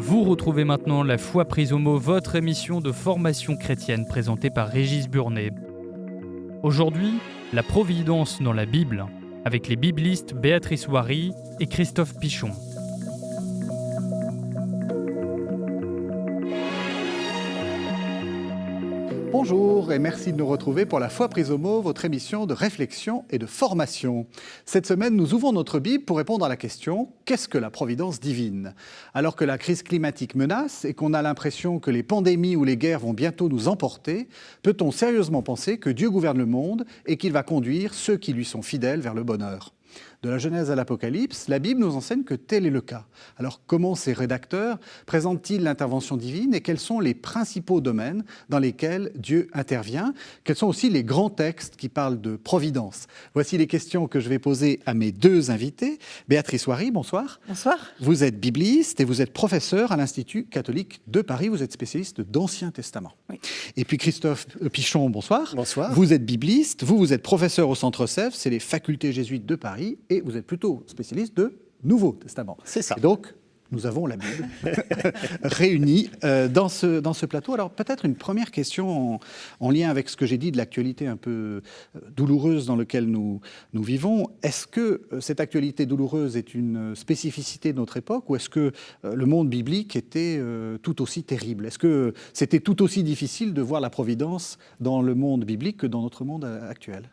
Vous retrouvez maintenant La Foi prise au mot, votre émission de formation chrétienne présentée par Régis Burnet. Aujourd'hui, la providence dans la Bible, avec les biblistes Béatrice Wary et Christophe Pichon. Bonjour et merci de nous retrouver pour La Foi prise au mot, votre émission de réflexion et de formation. Cette semaine, nous ouvrons notre Bible pour répondre à la question « Qu'est-ce que la providence divine ?» Alors que la crise climatique menace et qu'on a l'impression que les pandémies ou les guerres vont bientôt nous emporter, peut-on sérieusement penser que Dieu gouverne le monde et qu'il va conduire ceux qui lui sont fidèles vers le bonheur ? De la Genèse à l'Apocalypse, la Bible nous enseigne que tel est le cas. Alors comment ces rédacteurs présentent-ils l'intervention divine et quels sont les principaux domaines dans lesquels Dieu intervient ? Quels sont aussi les grands textes qui parlent de providence ? Voici les questions que je vais poser à mes deux invités. Béatrice Wary, bonsoir. Bonsoir. Vous êtes bibliste et vous êtes professeur à l'Institut catholique de Paris. Vous êtes spécialiste d'Ancien Testament. Oui. Et puis Christophe Pichon, bonsoir. Bonsoir. Vous êtes bibliste, vous êtes professeur au Centre Sèvres, c'est les facultés jésuites de Paris, et vous êtes plutôt spécialiste de Nouveau Testament. C'est ça. Et donc, nous avons la Bible réunie dans ce plateau. Alors, peut-être une première question en lien avec ce que j'ai dit de l'actualité un peu douloureuse dans laquelle nous vivons. Est-ce que cette actualité douloureuse est une spécificité de notre époque ou est-ce que le monde biblique était tout aussi terrible ? Est-ce que c'était tout aussi difficile de voir la providence dans le monde biblique que dans notre monde actuel ?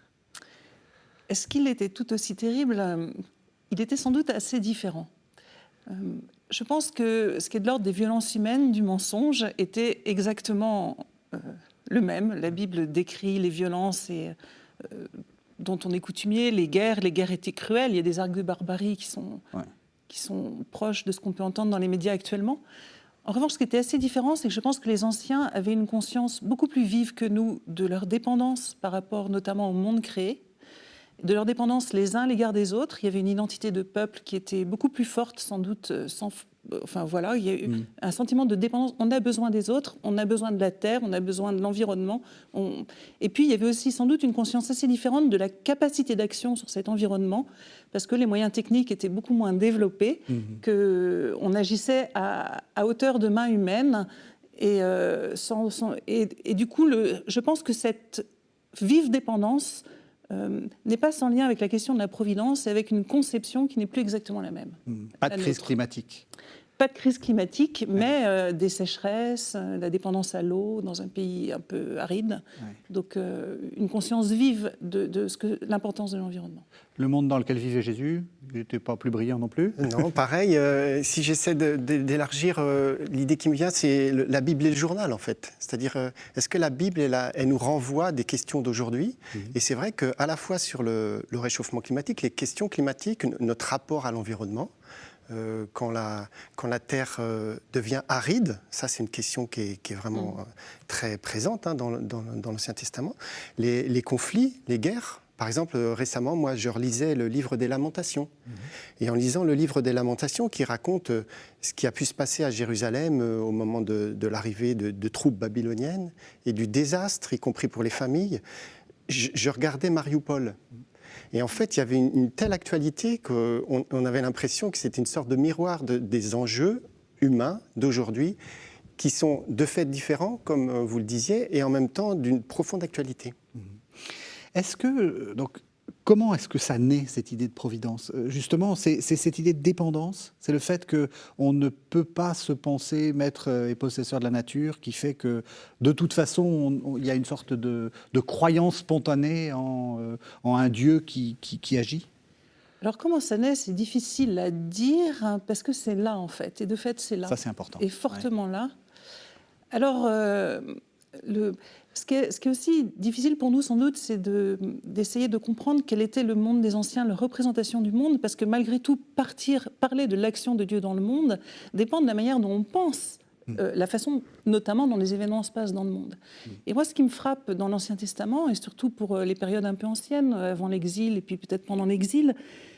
Est-ce qu'il était tout aussi terrible ? Il était sans doute assez différent. Je pense que ce qui est de l'ordre des violences humaines, du mensonge, était exactement le même. La Bible décrit les violences dont on est coutumier, les guerres étaient cruelles. Il y a des actes de barbarie qui sont proches de ce qu'on peut entendre dans les médias actuellement. En revanche, ce qui était assez différent, c'est que je pense que les anciens avaient une conscience beaucoup plus vive que nous de leur dépendance par rapport notamment au monde créé, de leur dépendance les uns à l'égard des autres. Il y avait une identité de peuple qui était beaucoup plus forte, sans doute. Il y a eu un sentiment de dépendance. On a besoin des autres, on a besoin de la terre, on a besoin de l'environnement. Et puis, il y avait aussi sans doute une conscience assez différente de la capacité d'action sur cet environnement, parce que les moyens techniques étaient beaucoup moins développés, qu'on agissait à hauteur de main humaine. Et du coup, je pense que cette vive dépendance n'est pas sans lien avec la question de la providence et avec une conception qui n'est plus exactement la même. Pas de crise climatique. Pas de crise climatique, mais des sécheresses, la dépendance à l'eau dans un pays un peu aride. Ouais. Donc une conscience vive de l'importance de l'environnement. Le monde dans lequel vivait Jésus, il n'était pas plus brillant non plus ? Non, pareil. Si j'essaie d'élargir, l'idée qui me vient, c'est la Bible et le journal, en fait. C'est-à-dire, est-ce que la Bible, elle nous renvoie des questions d'aujourd'hui ? Et c'est vrai qu'à la fois sur le réchauffement climatique, les questions climatiques, notre rapport à l'environnement, quand la Terre devient aride, ça c'est une question qui est vraiment très présente dans l'Ancien Testament. Les conflits, les guerres. Par exemple, récemment, moi, je relisais le livre des Lamentations. Et en lisant le livre des Lamentations, qui raconte ce qui a pu se passer à Jérusalem au moment de l'arrivée de troupes babyloniennes et du désastre, y compris pour les familles, je regardais Mariupol. Et en fait, il y avait une telle actualité qu'on avait l'impression que c'était une sorte de miroir des enjeux humains d'aujourd'hui qui sont de fait différents, comme vous le disiez, et en même temps d'une profonde actualité. Comment est-ce que ça naît, cette idée de providence ? Justement, c'est cette idée de dépendance, c'est le fait qu'on ne peut pas se penser maître et possesseur de la nature qui fait que, de toute façon, il y a une sorte de croyance spontanée en un Dieu qui agit ? Alors, comment ça naît ? C'est difficile à dire, parce que c'est là, en fait. Et de fait, c'est là. Ça, c'est important. Et fortement là. Alors, ce qui est aussi difficile pour nous, sans doute, c'est d'essayer de comprendre quel était le monde des anciens, leur représentation du monde, parce que malgré tout, parler de l'action de Dieu dans le monde dépend de la manière dont on pense, la façon notamment dont les événements se passent dans le monde. Et moi, ce qui me frappe dans l'Ancien Testament, et surtout pour les périodes un peu anciennes, avant l'exil et puis peut-être pendant l'exil,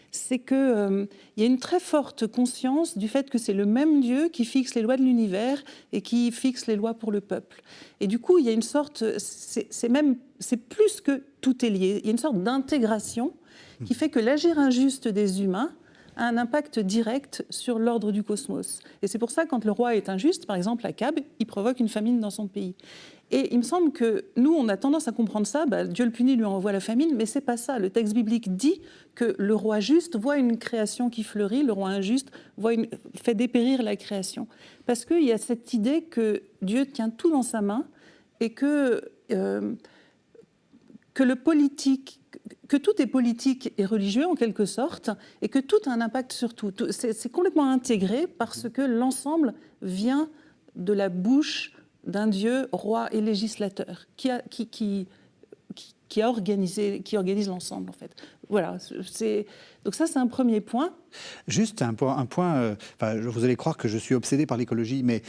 c'est qu'il y a une très forte conscience du fait que c'est le même Dieu qui fixe les lois de l'univers et qui fixe les lois pour le peuple. Et du coup, il y a une sorte, c'est plus que tout est lié, il y a une sorte d'intégration qui fait que l'agir injuste des humains a un impact direct sur l'ordre du cosmos. Et c'est pour ça, quand le roi est injuste, par exemple Akab, il provoque une famine dans son pays. Et il me semble que nous, on a tendance à comprendre ça, Dieu le punit, lui envoie la famine, mais c'est pas ça. Le texte biblique dit que le roi juste voit une création qui fleurit, le roi injuste fait dépérir la création. Parce qu'il y a cette idée que Dieu tient tout dans sa main et que le politique, que tout est politique et religieux en quelque sorte, et que tout a un impact sur tout. C'est complètement intégré parce que l'ensemble vient de la bouche d'un Dieu roi et législateur qui organise l'ensemble en fait. Voilà, donc ça c'est un premier point. Juste un point vous allez croire que je suis obsédé par l'écologie, mais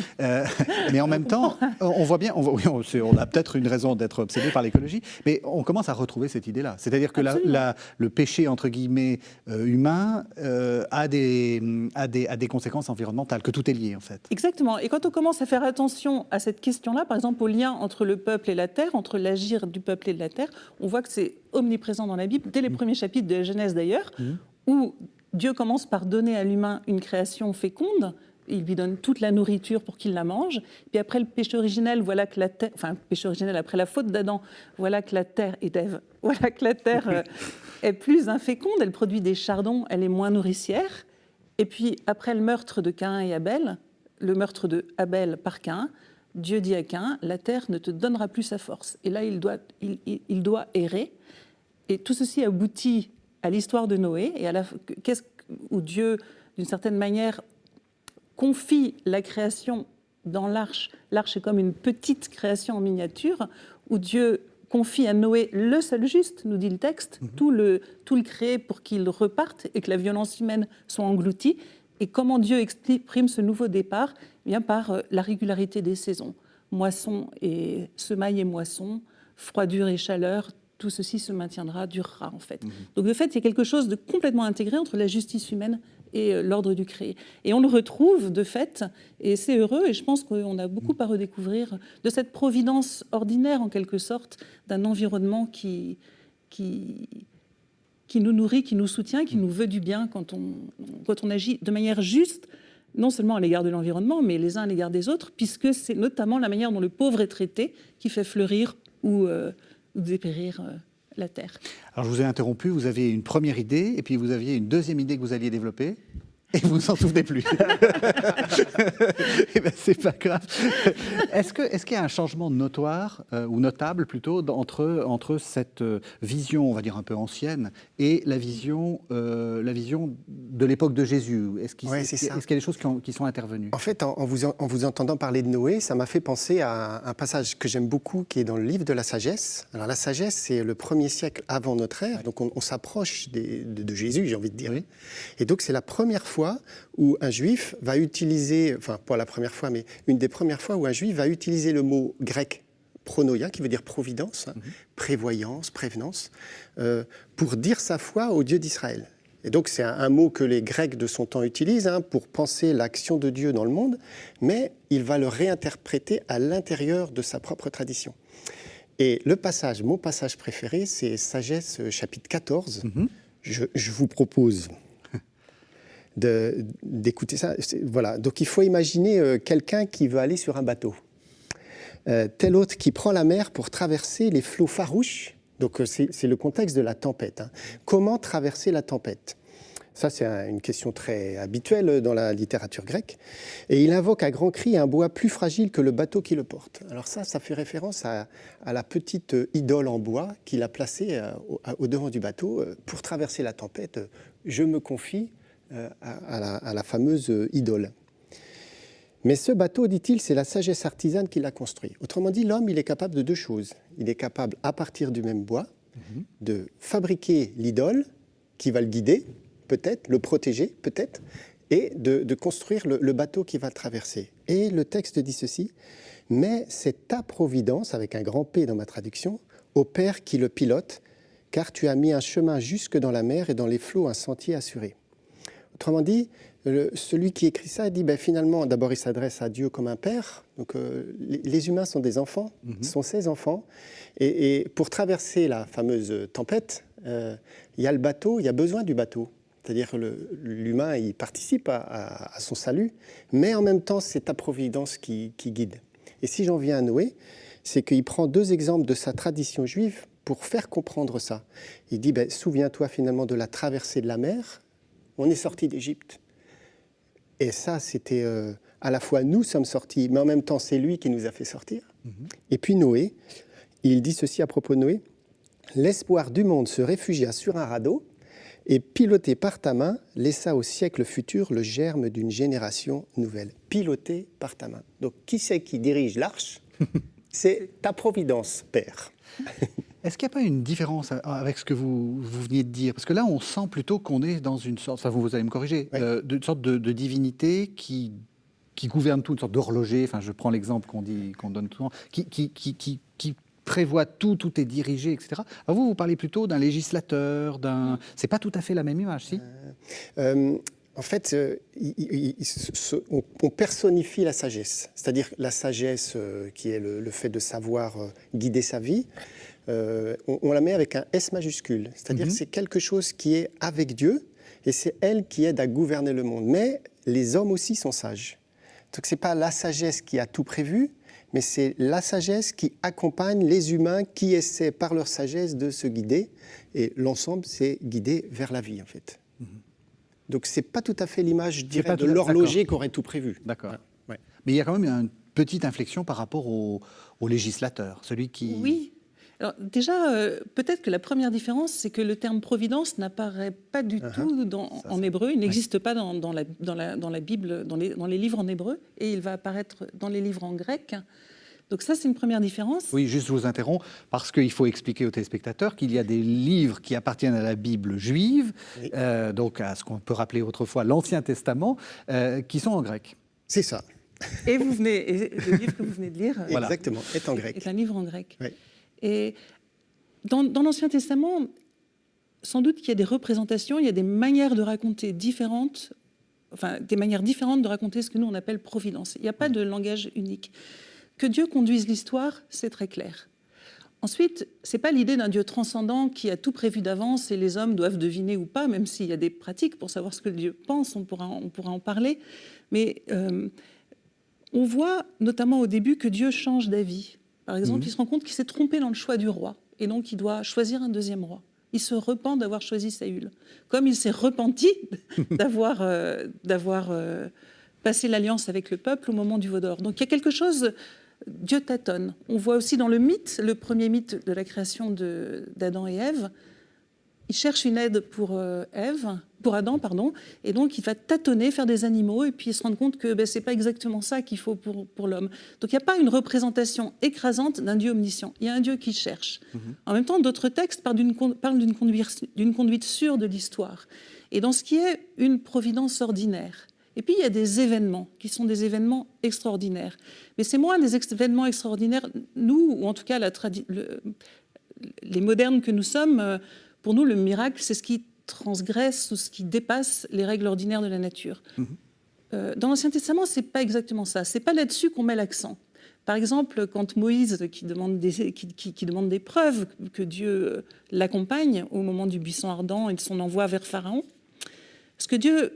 en même temps, on voit bien, on a peut-être une raison d'être obsédé par l'écologie, mais on commence à retrouver cette idée-là. C'est-à-dire que le péché, entre guillemets, humain a des conséquences environnementales, que tout est lié en fait. Exactement, et quand on commence à faire attention à cette question-là, par exemple au lien entre le peuple et la terre, entre l'agir du peuple et de la terre, on voit que c'est omniprésent dans la Bible, dès les premiers chapitres de la Genèse d'ailleurs, où Dieu commence par donner à l'humain une création féconde, il lui donne toute la nourriture pour qu'il la mange, puis après le péché originel, voilà que la terre, enfin le péché originel après la faute d'Adam, voilà que la terre et d'Ève, voilà que la terre est plus inféconde, elle produit des chardons, elle est moins nourricière, et puis après le meurtre de Caïn et Abel, le meurtre de Abel par Caïn, Dieu dit à Caïn, la terre ne te donnera plus sa force, et là il doit errer, et tout ceci aboutit à l'histoire de Noé, et où Dieu, d'une certaine manière, confie la création dans l'arche. L'arche est comme une petite création en miniature, où Dieu confie à Noé le seul juste, nous dit le texte, tout le créé pour qu'il reparte et que la violence humaine soit engloutie. Et comment Dieu exprime ce nouveau départ ? Eh bien, par la régularité des saisons. Moisson et semaille et moisson, froidure et chaleur, tout ceci se maintiendra, durera en fait. Donc de fait, il y a quelque chose de complètement intégré entre la justice humaine et l'ordre du créé. Et on le retrouve de fait, et c'est heureux, et je pense qu'on a beaucoup à redécouvrir de cette providence ordinaire en quelque sorte, d'un environnement qui nous nourrit, qui nous soutient, qui nous veut du bien quand on agit de manière juste, non seulement à l'égard de l'environnement, mais les uns à l'égard des autres, puisque c'est notamment la manière dont le pauvre est traité qui fait fleurir ou dépérir la terre. Alors je vous ai interrompu, vous aviez une première idée, et puis vous aviez une deuxième idée que vous alliez développer, et vous ne vous en souvenez plus. Eh bien, c'est pas grave. Est-ce qu'il y a un changement notoire, ou notable plutôt, entre cette vision, on va dire un peu ancienne, et la vision de l'époque de Jésus ? Est-ce qu'il y a des choses qui sont intervenues ? En fait, en vous entendant parler de Noé, ça m'a fait penser à un passage que j'aime beaucoup, qui est dans le livre de la Sagesse. Alors la Sagesse, c'est le 1er siècle avant notre ère, donc on s'approche de Jésus, j'ai envie de dire. Oui. Et donc c'est la première fois où un juif va utiliser, enfin pas la première fois, mais une des premières fois où un juif va utiliser le mot grec pronoia, qui veut dire providence, prévoyance, prévenance, pour dire sa foi au Dieu d'Israël. Et donc c'est un mot que les Grecs de son temps utilisent pour penser l'action de Dieu dans le monde, mais il va le réinterpréter à l'intérieur de sa propre tradition. Et mon passage préféré, c'est Sagesse chapitre 14. Je vous propose d'écouter ça. Voilà. Donc il faut imaginer quelqu'un qui veut aller sur un bateau. Tel autre qui prend la mer pour traverser les flots farouches. Donc c'est le contexte de la tempête. Comment traverser la tempête ? Ça, c'est une question très habituelle dans la littérature grecque. Et il invoque à grands cris un bois plus fragile que le bateau qui le porte. Alors ça fait référence à la petite idole en bois qu'il a placée au devant du bateau. Pour traverser la tempête, je me confie à la fameuse idole. Mais ce bateau, dit-il, c'est la sagesse artisane qui l'a construit. Autrement dit, l'homme, il est capable de deux choses. Il est capable, à partir du même bois, de fabriquer l'idole qui va le guider, peut-être, le protéger, peut-être, et de construire le bateau qui va le traverser. Et le texte dit ceci, « Mais c'est ta providence, avec un grand P dans ma traduction, ô Père qui le pilote, car tu as mis un chemin jusque dans la mer et dans les flots un sentier assuré. » Autrement dit, celui qui écrit ça dit finalement, d'abord il s'adresse à Dieu comme un père. Donc les humains sont des enfants, sont ses enfants. Et pour traverser la fameuse tempête, il y a le bateau, il y a besoin du bateau. C'est-à-dire que l'humain, il participe à son salut, mais en même temps, c'est ta providence qui guide. Et si j'en viens à Noé, c'est qu'il prend 2 exemples de sa tradition juive pour faire comprendre ça. Il dit, souviens-toi finalement de la traversée de la mer, on est sorti d'Égypte. Et ça, c'était à la fois nous sommes sortis, mais en même temps, c'est lui qui nous a fait sortir. Et puis Noé, il dit ceci à propos de Noé, « L'espoir du monde se réfugia sur un radeau et, piloté par ta main, laissa au siècle futur le germe d'une génération nouvelle. » Piloté par ta main. Donc, qui c'est qui dirige l'arche ? C'est ta providence, Père. Est-ce qu'il n'y a pas une différence avec ce que vous veniez de dire ? Parce que là, on sent plutôt qu'on est dans une sorte, enfin vous allez me corriger, Oui. une sorte de divinité qui gouverne tout, une sorte d'horloger, enfin je prends l'exemple qu'on donne souvent, qui prévoit tout est dirigé, etc. Alors vous parlez plutôt d'un législateur, c'est pas tout à fait la même image, si ? En fait, on personnifie la sagesse, c'est-à-dire la sagesse qui est le fait de savoir guider sa vie, on la met avec un S majuscule, c'est-à-dire que c'est quelque chose qui est avec Dieu et c'est elle qui aide à gouverner le monde. Mais les hommes aussi sont sages. Donc ce n'est pas la sagesse qui a tout prévu, mais c'est la sagesse qui accompagne les humains qui essaient par leur sagesse de se guider. Et l'ensemble, c'est guider vers la vie, en fait. Donc ce n'est pas tout à fait l'image, je dirais, de l'horloger qui aurait tout prévu. D'accord. Ouais. Mais il y a quand même une petite inflexion par rapport au législateur, celui qui... Oui. Alors déjà, peut-être que la première différence, c'est que le terme providence n'apparaît pas du tout en hébreu. Il n'existe pas dans la Bible, dans les livres en hébreu, et il va apparaître dans les livres en grec. Donc ça, c'est une première différence. Oui, juste je vous interromps, parce qu'il faut expliquer aux téléspectateurs qu'il y a des livres qui appartiennent à la Bible juive, oui. Donc à ce qu'on peut rappeler autrefois l'Ancien Testament, qui sont en grec. C'est ça. Et le livre que vous venez de lire... Exactement, est en grec. Est un livre en grec. Oui. Et dans l'Ancien Testament, sans doute qu'il y a des représentations, il y a des manières de raconter différentes, enfin des manières différentes de raconter ce que nous on appelle providence. Il n'y a pas de langage unique. Que Dieu conduise l'histoire, c'est très clair. Ensuite, c'est pas l'idée d'un Dieu transcendant qui a tout prévu d'avance et les hommes doivent deviner ou pas, même s'il y a des pratiques pour savoir ce que Dieu pense, on pourra en parler. Mais on voit notamment au début que Dieu change d'avis. Par exemple, il se rend compte qu'il s'est trompé dans le choix du roi, et donc il doit choisir un deuxième roi. Il se repent d'avoir choisi Saül, comme il s'est repenti d'avoir passé l'alliance avec le peuple au moment du veau d'or. Donc il y a quelque chose, Dieu tâtonne. On voit aussi dans le mythe, le premier mythe de la création d'Adam et Ève, il cherche une aide pour Adam, et donc il va tâtonner, faire des animaux, et puis il se rend compte que c'est pas exactement ça qu'il faut pour l'homme. Donc il n'y a pas une représentation écrasante d'un Dieu omniscient. Il y a un Dieu qui cherche. En même temps, d'autres textes parlent d'une conduite sûre de l'histoire, et dans ce qui est une providence ordinaire. Et puis il y a des événements qui sont des événements extraordinaires. Mais c'est moins des événements extraordinaires, nous, ou en tout cas les modernes que nous sommes. Pour nous, le miracle, c'est ce qui transgresse ou ce qui dépasse les règles ordinaires de la nature. Dans l'Ancien Testament, ce n'est pas exactement ça. Ce n'est pas là-dessus qu'on met l'accent. Par exemple, quand Moïse, qui demande des preuves, que Dieu l'accompagne au moment du buisson ardent et de son envoi vers Pharaon, parce que Dieu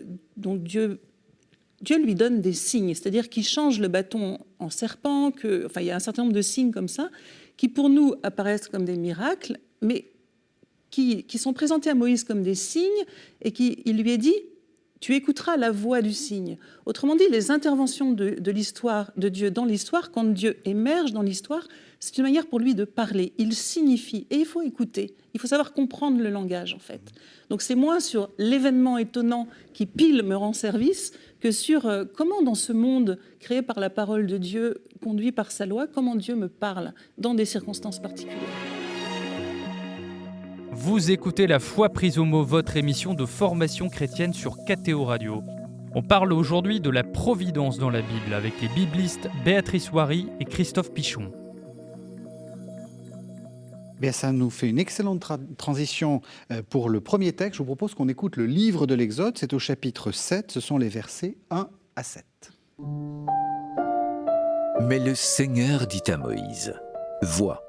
lui donne des signes, c'est-à-dire qu'il change le bâton en serpent, il y a un certain nombre de signes comme ça, qui pour nous apparaissent comme des miracles, mais qui sont présentés à Moïse comme des signes, et il lui est dit « tu écouteras la voix du signe ». Autrement dit, les interventions de l'histoire, de Dieu dans l'histoire, quand Dieu émerge dans l'histoire, c'est une manière pour lui de parler. Il signifie, et il faut écouter. Il faut savoir comprendre le langage, en fait. Donc c'est moins sur l'événement étonnant qui, pile, me rend service, que sur comment, dans ce monde créé par la parole de Dieu, conduit par sa loi, comment Dieu me parle dans des circonstances particulières. Vous écoutez La Foi prise au mot, votre émission de formation chrétienne sur KTO Radio. On parle aujourd'hui de la providence dans la Bible avec les biblistes Béatrice Wary et Christophe Pichon. Bien, ça nous fait une excellente transition pour le premier texte. Je vous propose qu'on écoute le livre de l'Exode. C'est au chapitre 7, ce sont les versets 1 à 7. Mais le Seigneur dit à Moïse, « Vois,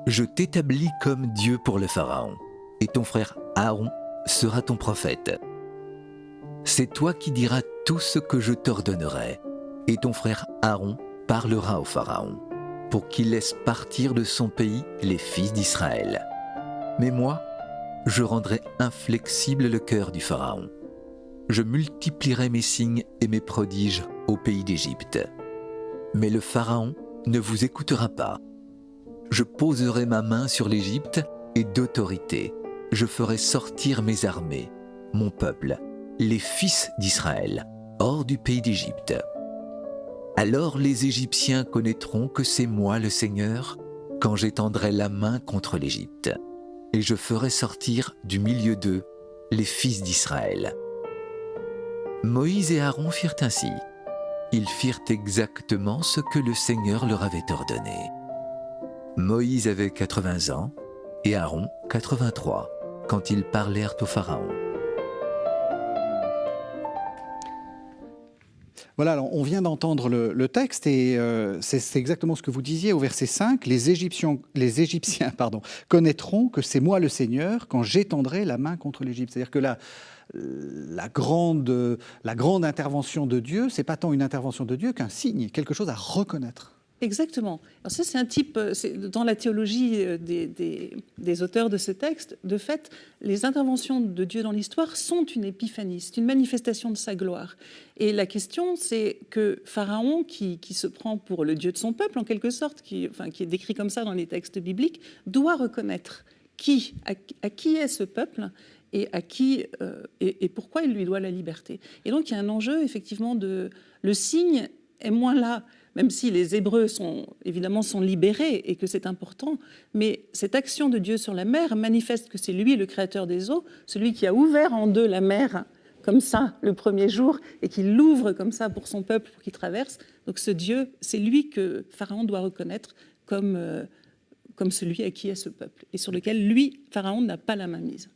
je t'établis comme Dieu pour le Pharaon, et ton frère Aaron sera ton prophète. c'est toi qui diras tout ce que je t'ordonnerai, et ton frère Aaron parlera au Pharaon, pour qu'il laisse partir de son pays les fils d'Israël. Mais moi, je rendrai inflexible le cœur du Pharaon. Je multiplierai mes signes et mes prodiges au pays d'Égypte. Mais le Pharaon ne vous écoutera pas. Je poserai ma main sur l'Égypte et d'autorité, je ferai sortir mes armées, mon peuple, les fils d'Israël, hors du pays d'Égypte. Alors les Égyptiens connaîtront que c'est moi le Seigneur, quand j'étendrai la main contre l'Égypte, et je ferai sortir du milieu d'eux les fils d'Israël. Moïse et Aaron firent ainsi. Ils firent exactement ce que le Seigneur leur avait ordonné. Moïse avait 80 ans et Aaron 83 quand ils parlèrent au Pharaon. Voilà, alors on vient d'entendre le texte et c'est exactement ce que vous disiez au verset 5. Les Égyptiens connaîtront que c'est moi le Seigneur quand j'étendrai la main contre l'Égypte. C'est-à-dire que la grande intervention de Dieu, c'est pas tant une intervention de Dieu qu'un signe, quelque chose à reconnaître. Exactement. Alors ça, c'est un type, dans la théologie des auteurs de ce texte, de fait, les interventions de Dieu dans l'histoire sont une épiphanie, c'est une manifestation de sa gloire. Et la question, c'est que Pharaon, qui se prend pour le Dieu de son peuple, en quelque sorte, qui est décrit comme ça dans les textes bibliques, doit reconnaître à qui est ce peuple et à qui et pourquoi il lui doit la liberté. Et donc, il y a un enjeu, effectivement, le signe est moins là, même si les Hébreux sont libérés et que c'est important, mais cette action de Dieu sur la mer manifeste que c'est lui le créateur des eaux, celui qui a ouvert en deux la mer comme ça le premier jour et qui l'ouvre comme ça pour son peuple pour qu'il traverse. Donc ce Dieu, c'est lui que Pharaon doit reconnaître comme celui à qui est ce peuple et sur lequel lui, Pharaon, n'a pas la main mise.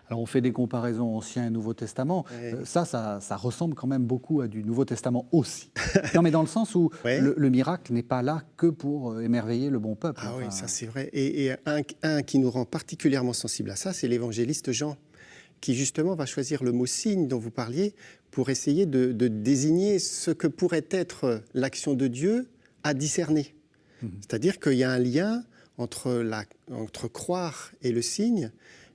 Alors on fait des comparaisons Ancien et Nouveau Testament. Ça ressemble quand même beaucoup à du Nouveau Testament aussi. Non, mais dans le sens où le miracle n'est pas là que pour émerveiller le bon peuple. Ah oui, ça c'est vrai. Et un qui nous rend particulièrement sensibles à ça, c'est l'évangéliste Jean, qui justement va choisir le mot signe dont vous parliez pour essayer de désigner ce que pourrait être l'action de Dieu à discerner. C'est-à-dire qu'il y a un lien entre croire et le signe.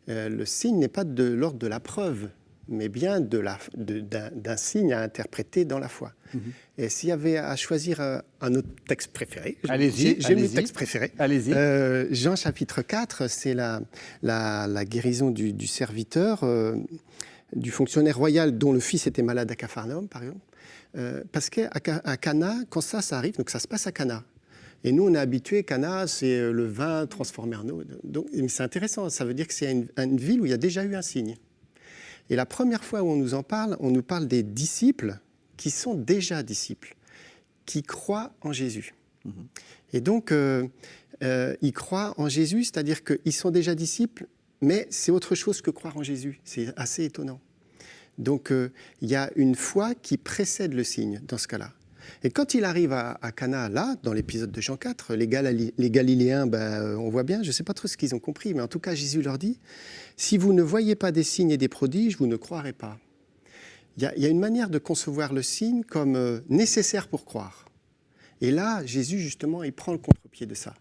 Le signe n'est pas de l'ordre de la preuve, mais bien d'un signe à interpréter dans la foi. Et s'il y avait à choisir un autre texte préféré, j'ai mon texte préféré. Allez-y. Jean chapitre 4, c'est la guérison du serviteur, du fonctionnaire royal dont le fils était malade à Capharnaüm, par exemple. Parce qu'à Cana, quand ça arrive, donc ça se passe à Cana. Et nous, on est habitués, Cana, c'est le vin transformé en eau. Donc, c'est intéressant, ça veut dire que c'est une ville où il y a déjà eu un signe. Et la première fois où on nous parle des disciples qui sont déjà disciples, qui croient en Jésus. Et donc, ils croient en Jésus, c'est-à-dire qu'ils sont déjà disciples, mais c'est autre chose que croire en Jésus. C'est assez étonnant. Donc, il y a une foi qui précède le signe dans ce cas-là. Et quand il arrive à Cana, là, dans l'épisode de Jean 4, les Galiléens, on voit bien, je ne sais pas trop ce qu'ils ont compris, mais en tout cas, Jésus leur dit, si vous ne voyez pas des signes et des prodiges, vous ne croirez pas. Il y a une manière de concevoir le signe comme nécessaire pour croire. Et là, Jésus, justement, il prend le contre-pied de ça.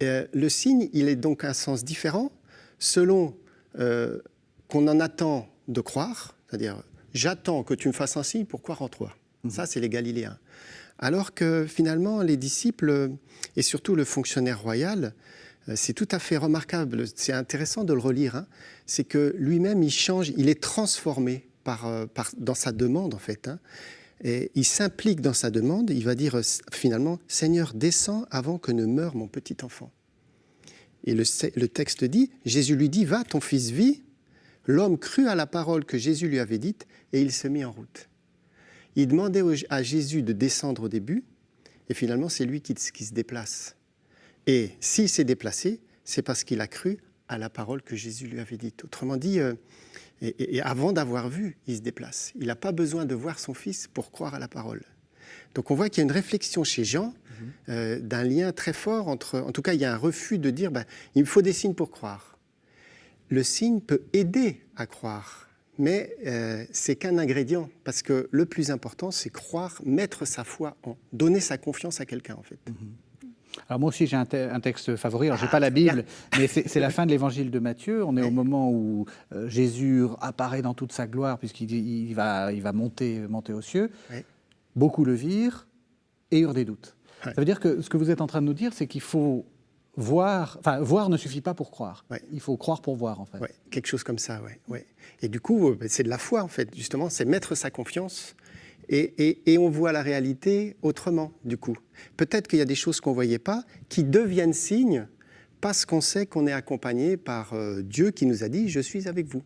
Le signe, il est donc un sens différent selon qu'on en attend de croire, c'est-à-dire, j'attends que tu me fasses un signe pour croire en toi. Ça, c'est les Galiléens. Alors que finalement, les disciples, et surtout le fonctionnaire royal, c'est tout à fait remarquable, c'est intéressant de le relire, c'est que lui-même, il change, il est transformé dans sa demande, en fait. Et il s'implique dans sa demande, il va dire finalement, « Seigneur, descends avant que ne meure mon petit enfant. » Et le texte dit, Jésus lui dit, « Va, ton fils vit. » L'homme crut à la parole que Jésus lui avait dite, et il se mit en route. Il demandait à Jésus de descendre au début, et finalement, c'est lui qui se déplace. Et s'il s'est déplacé, c'est parce qu'il a cru à la parole que Jésus lui avait dite. Autrement dit, et avant d'avoir vu, il se déplace. Il n'a pas besoin de voir son fils pour croire à la parole. Donc on voit qu'il y a une réflexion chez Jean, d'un lien très fort entre... En tout cas, il y a un refus de dire, il me faut des signes pour croire. Le signe peut aider à croire, mais c'est qu'un ingrédient, parce que le plus important, c'est croire, mettre sa foi en, donner sa confiance à quelqu'un, en fait. Alors moi aussi j'ai un texte favori, alors je n'ai pas la Bible, mais c'est la fin de l'évangile de Matthieu. On est au moment où Jésus apparaît dans toute sa gloire, puisqu'il va monter aux cieux. Ouais. Beaucoup le virent et eurent des doutes. Ouais. Ça veut dire que ce que vous êtes en train de nous dire, c'est qu'il faut voir ne suffit pas pour croire. Ouais. Il faut croire pour voir, en fait. Ouais, quelque chose comme ça, ouais. Ouais. Et du coup, c'est de la foi, en fait, justement, c'est mettre sa confiance. Et on voit la réalité autrement, du coup. Peut-être qu'il y a des choses qu'on ne voyait pas, qui deviennent signes, parce qu'on sait qu'on est accompagné par Dieu qui nous a dit « Je suis avec vous ».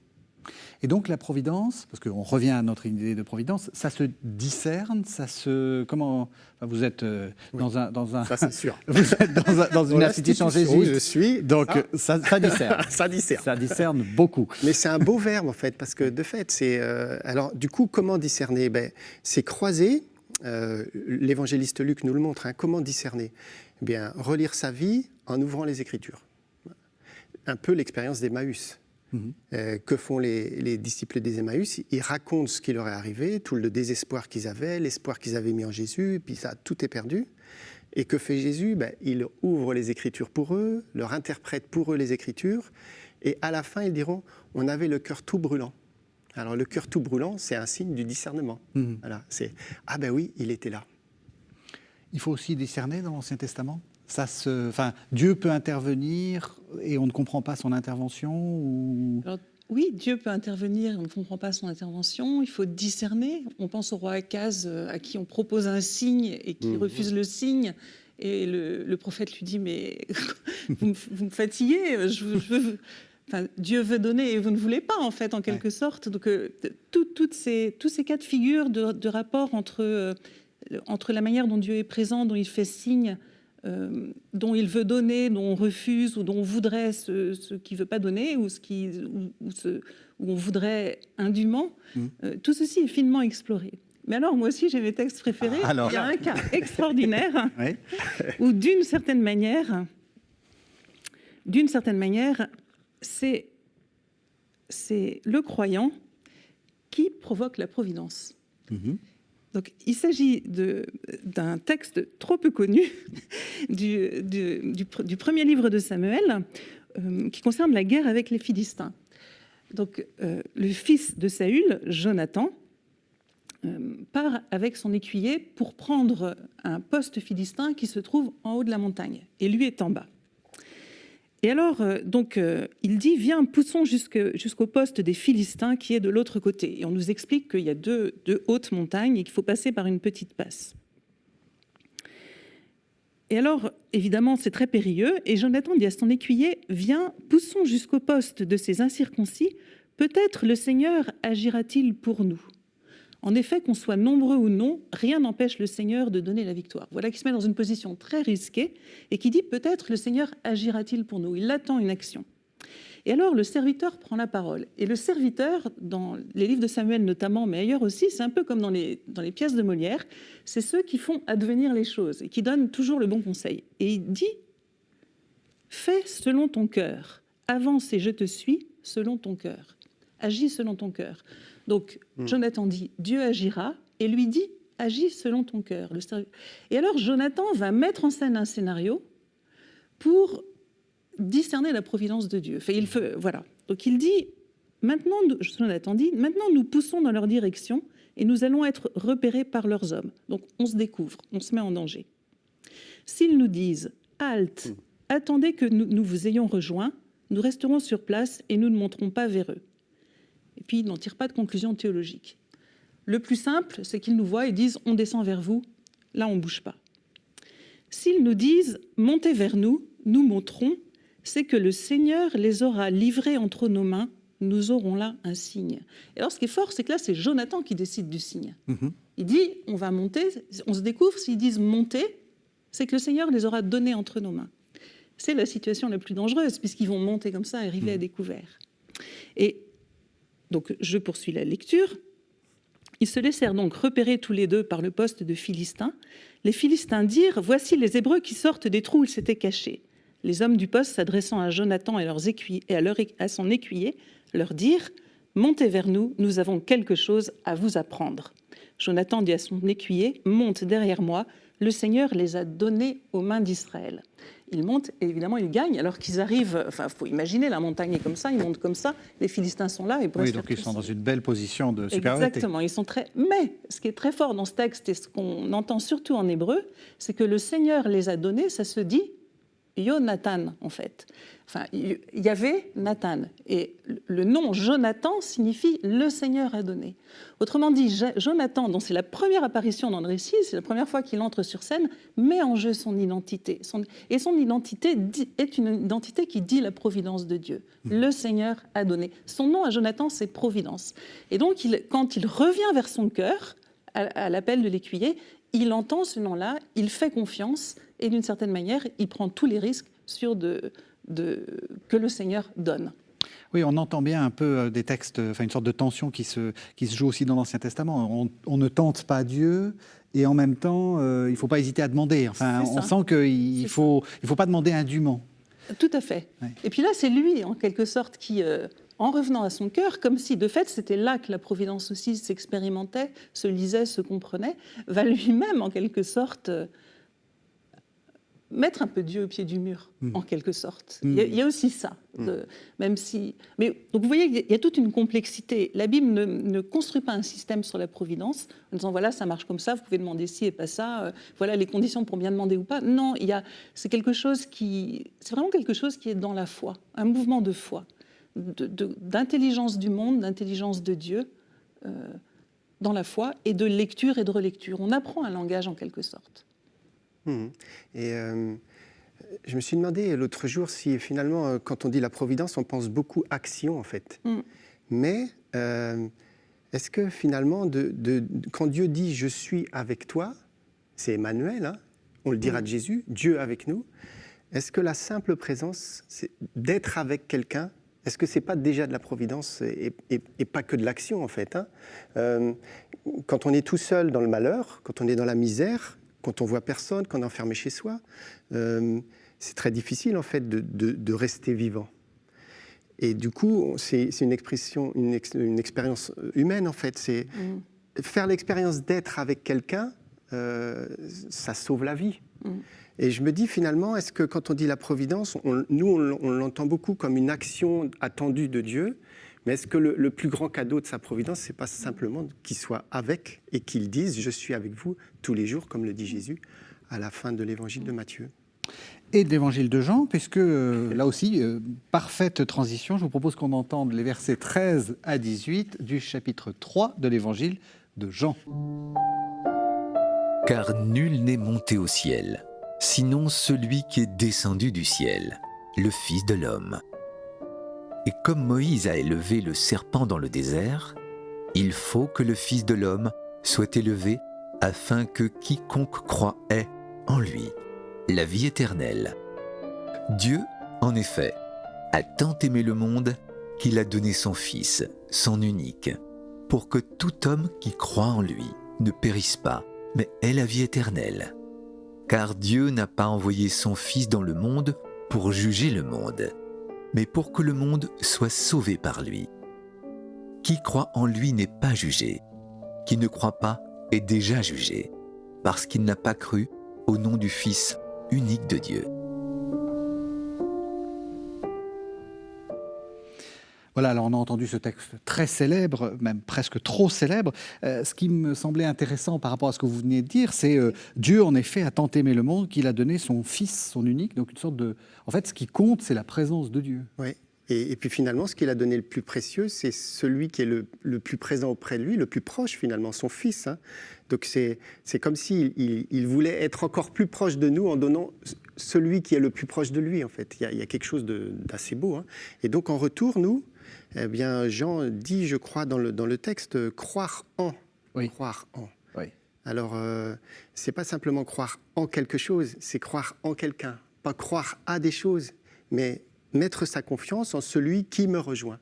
Et donc la providence, parce qu'on revient à notre idée de providence, ça se discerne, ça se... Comment... Enfin, vous êtes dans un... Ça, c'est sûr. Vous êtes dans une institution jésuite. Où je suis. Donc ça discerne. Ça discerne. Ça discerne beaucoup. Mais c'est un beau verbe, en fait, parce que de fait, c'est... alors, du coup, comment discerner ? C'est croiser. L'évangéliste Luc nous le montre. Comment discerner ? Eh bien, relire sa vie en ouvrant les Écritures. Un peu l'expérience d'Emmaüs. Que font les disciples des Emmaüs ? Ils racontent ce qui leur est arrivé, tout le désespoir qu'ils avaient, l'espoir qu'ils avaient mis en Jésus, et puis ça, tout est perdu. Et que fait Jésus ? Il ouvre les Écritures pour eux, leur interprète pour eux les Écritures, et à la fin, ils diront « on avait le cœur tout brûlant ». Alors le cœur tout brûlant, c'est un signe du discernement. Voilà, c'est « ah ben oui, il était là ». Il faut aussi discerner dans l'Ancien Testament ? Dieu peut intervenir et on ne comprend pas son intervention ou... Alors, oui, Dieu peut intervenir et on ne comprend pas son intervention. Il faut discerner. On pense au roi Akaz à qui on propose un signe et qui refuse le signe. Et le prophète lui dit « mais vous me fatiguez, Dieu veut donner et vous ne voulez pas, en fait, en quelque sorte. » Donc, tous ces cas de figure de rapport entre la manière dont Dieu est présent, dont il fait signe, dont il veut donner, dont on refuse, ou dont on voudrait ce qu'il ne veut pas donner, ou où on voudrait indûment, tout ceci est finement exploré. Mais alors, moi aussi, j'ai mes textes préférés. Il y a un cas extraordinaire où, d'une certaine manière, c'est le croyant qui provoque la providence. Donc, il s'agit d'un texte trop peu connu du premier livre de Samuel qui concerne la guerre avec les Philistins. Donc, le fils de Saül, Jonathan, part avec son écuyer pour prendre un poste philistin qui se trouve en haut de la montagne, et lui est en bas. Et alors, il dit « Viens, poussons jusqu'au poste des Philistins qui est de l'autre côté. » Et on nous explique qu'il y a deux hautes montagnes et qu'il faut passer par une petite passe. Et alors, évidemment, c'est très périlleux. Et Jonathan dit à son écuyer « Viens, poussons jusqu'au poste de ces incirconcis. Peut-être le Seigneur agira-t-il pour nous. » En effet, qu'on soit nombreux ou non, rien n'empêche le Seigneur de donner la victoire. Voilà qui se met dans une position très risquée et qui dit peut-être le Seigneur agira-t-il pour nous. Il attend une action. Et alors le serviteur prend la parole. Et le serviteur, dans les livres de Samuel notamment, mais ailleurs aussi, c'est un peu comme dans les pièces de Molière, c'est ceux qui font advenir les choses et qui donnent toujours le bon conseil. Et il dit « Fais selon ton cœur, avance et je te suis selon ton cœur. Agis selon ton cœur. » Donc, Jonathan dit « Dieu agira » et lui dit « Agis selon ton cœur ». Et alors, Jonathan va mettre en scène un scénario pour discerner la providence de Dieu. Voilà. Donc, il dit Jonathan dit « Maintenant, nous poussons dans leur direction et nous allons être repérés par leurs hommes. » Donc, on se découvre, on se met en danger. S'ils nous disent « Halte, attendez que nous vous ayons rejoints, nous resterons sur place et nous ne monterons pas vers eux. » Et puis, ils n'en tirent pas de conclusion théologique. Le plus simple, c'est qu'ils nous voient et disent « On descend vers vous », là, on ne bouge pas. S'ils nous disent « Montez vers nous, nous monterons », c'est que le Seigneur les aura livrés entre nos mains, nous aurons là un signe. Et alors, ce qui est fort, c'est que là, c'est Jonathan qui décide du signe. Il dit « On va monter », on se découvre, s'ils disent « Montez », c'est que le Seigneur les aura donnés entre nos mains. C'est la situation la plus dangereuse, puisqu'ils vont monter comme ça et arriver à découvert. Et donc, je poursuis la lecture. Ils se laissèrent donc repérer tous les deux par le poste de Philistins. Les Philistins dirent « Voici les Hébreux qui sortent des trous où ils s'étaient cachés. » Les hommes du poste, s'adressant à Jonathan et à son écuyer, leur dirent « montez vers nous, nous avons quelque chose à vous apprendre. Jonathan dit à son écuyer, monte derrière moi, le Seigneur les a donnés aux mains d'Israël. Ils montent et évidemment ils gagnent alors qu'ils arrivent, enfin il faut imaginer la montagne est comme ça, ils montent comme ça, les Philistins sont là. Oui, donc ils sont dans une belle position de supériorité. Exactement, ils sont très... Mais ce qui est très fort dans ce texte et ce qu'on entend surtout en hébreu, c'est que le Seigneur les a donnés, ça se dit Jonathan en fait. Enfin, il y avait Nathan et le nom Jonathan signifie le Seigneur a donné. Autrement dit, Jonathan, dont c'est la première apparition dans le récit, c'est la première fois qu'il entre sur scène, met en jeu son identité. Et son identité est une identité qui dit la providence de Dieu. Le Seigneur a donné. Son nom à Jonathan, c'est Providence. Et donc, quand il revient vers son cœur, à l'appel de l'écuyer, il entend ce nom-là, il fait confiance et d'une certaine manière, il prend tous les risques que le Seigneur donne. Oui, on entend bien un peu des textes, enfin une sorte de tension qui se joue aussi dans l'Ancien Testament. On ne tente pas Dieu et en même temps, il ne faut pas hésiter à demander. Enfin, on sent qu'il ne faut pas demander indûment. Tout à fait. Ouais. Et puis là, c'est lui, en quelque sorte, qui, en revenant à son cœur, comme si, de fait, c'était là que la providence aussi s'expérimentait, se lisait, se comprenait, va lui-même, en quelque sorte... mettre un peu Dieu au pied du mur, en quelque sorte. Il y a aussi ça, même si... Mais, donc vous voyez qu'il y a toute une complexité. La Bible ne construit pas un système sur la providence, en disant, voilà, ça marche comme ça, vous pouvez demander ci et pas ça, voilà les conditions pour bien demander ou pas. Non, c'est vraiment quelque chose qui est dans la foi, un mouvement de foi, d'intelligence du monde, d'intelligence de Dieu, dans la foi, et de lecture et de relecture. On apprend un langage en quelque sorte. Et je me suis demandé l'autre jour si finalement, quand on dit la providence, on pense beaucoup action en fait. Mais est-ce que finalement, quand Dieu dit « je suis avec toi », c'est Emmanuel, hein, on le dira de Jésus, Dieu avec nous, est-ce que la simple présence, c'est d'être avec quelqu'un, est-ce que ce n'est pas déjà de la providence et pas que de l'action en fait, hein? Quand on est tout seul dans le malheur, quand on est dans la misère, quand on voit personne, quand on est enfermé chez soi, c'est très difficile en fait de rester vivant. Et du coup, c'est une expérience humaine en fait. C'est faire l'expérience d'être avec quelqu'un, ça sauve la vie. Et je me dis finalement, est-ce que quand on dit la providence, on l'entend beaucoup comme une action attendue de Dieu, mais est-ce que le plus grand cadeau de sa providence, c'est pas simplement qu'il soit avec et qu'il dise « je suis avec vous tous les jours », comme le dit Jésus à la fin de l'évangile de Matthieu. Et de l'évangile de Jean, puisque là aussi, parfaite transition, je vous propose qu'on entende les versets 13 à 18 du chapitre 3 de l'évangile de Jean. « Car nul n'est monté au ciel, sinon celui qui est descendu du ciel, le Fils de l'homme. Et comme Moïse a élevé le serpent dans le désert, il faut que le Fils de l'homme soit élevé afin que quiconque croit ait en lui la vie éternelle. Dieu, en effet, a tant aimé le monde qu'il a donné son Fils, son unique, pour que tout homme qui croit en lui ne périsse pas, mais ait la vie éternelle. Car Dieu n'a pas envoyé son Fils dans le monde pour juger le monde, mais pour que le monde soit sauvé par lui. Qui croit en lui n'est pas jugé. Qui ne croit pas est déjà jugé, parce qu'il n'a pas cru au nom du Fils unique de Dieu. » Voilà, alors on a entendu ce texte très célèbre, même presque trop célèbre. Ce qui me semblait intéressant par rapport à ce que vous venez de dire, c'est Dieu, en effet, a tant aimé le monde qu'il a donné son Fils, son unique. Donc une sorte de... En fait, ce qui compte, c'est la présence de Dieu. Oui, et puis finalement, ce qu'il a donné le plus précieux, c'est celui qui est le plus présent auprès de lui, le plus proche finalement, son Fils. Hein. Donc c'est comme s'il il voulait être encore plus proche de nous en donnant celui qui est le plus proche de lui, en fait. Il y a quelque chose d'assez beau. Hein. Et donc en retour, nous... Eh bien, Jean dit, je crois, dans le texte, croire en. Oui. Croire en. Oui. Alors, c'est pas simplement croire en quelque chose, c'est croire en quelqu'un. Pas croire à des choses, mais mettre sa confiance en celui qui me rejoint.